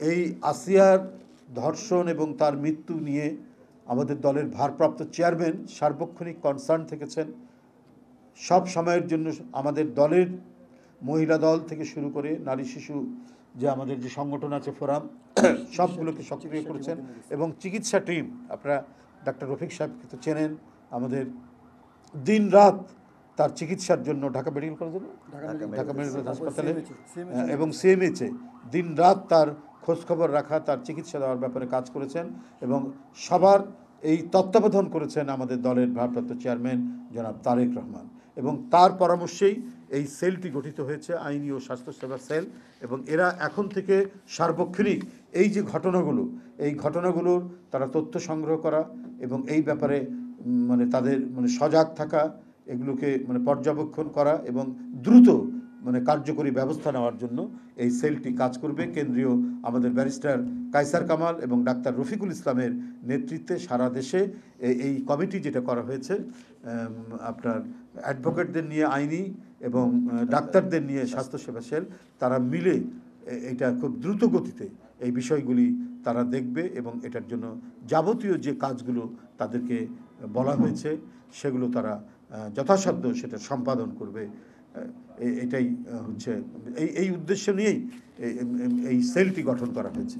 এই আসিয়ার ধর্ষণ এবং তার মৃত্যু নিয়ে আমাদের দলের ভারপ্রাপ্ত চেয়ারম্যান সার্বক্ষণিক কনসার্ন থেকেছেন। সব সময়ের জন্য আমাদের দলের মহিলা দল থেকে শুরু করে নারী শিশু যে আমাদের যে সংগঠন আছে ফোরাম, সবগুলোকে সক্রিয় করেছেন। এবং চিকিৎসা টিম, আপনারা ডাক্তার রফিক সাহেবকে তো চেনেন, আমাদের দিন রাত তার চিকিৎসার জন্য ঢাকা মেডিকেল কলেজে, ঢাকা মেডিকেল কলেজ হাসপাতালে এবং সিএমএইচে দিন রাত তার খোঁজখবর রাখা, তার চিকিৎসা দেওয়ার ব্যাপারে কাজ করেছেন এবং সবার এই তত্ত্বাবধান করেছেন আমাদের দলের ভারপ্রাপ্ত চেয়ারম্যান জনাব তারেক রহমান। এবং তার পরামর্শেই এই সেলটি গঠিত হয়েছে, আইনি ও স্বাস্থ্যসেবা সেল। এবং এরা এখন থেকে সার্বক্ষণিক এই যে ঘটনাগুলো, এই ঘটনাগুলোর তারা তথ্য সংগ্রহ করা এবং এই ব্যাপারে মানে তাদের মানে সজাগ থাকা, এগুলোকে মানে পর্যবেক্ষণ করা এবং দ্রুত মানে কার্যকরী ব্যবস্থা নেওয়ার জন্য এই সেলটি কাজ করবে। কেন্দ্রীয় আমাদের ব্যারিস্টার কায়সার কামাল এবং ডাক্তার রফিকুল ইসলামের নেতৃত্বে সারা দেশে এই কমিটি যেটা করা হয়েছে, আপনার অ্যাডভোকেটদের নিয়ে আইনি এবং ডাক্তারদের নিয়ে স্বাস্থ্যসেবা সেল, তারা মিলে এটা খুব দ্রুত গতিতে এই বিষয়গুলি তারা দেখবে এবং এটার জন্য যাবতীয় যে কাজগুলো তাদেরকে বলা হয়েছে সেগুলো তারা যথাসাধ্য সেটা সম্পাদন করবে। এটাই হচ্ছে এই উদ্দেশ্য নিয়েই এই সেলটি গঠন করা হয়েছে।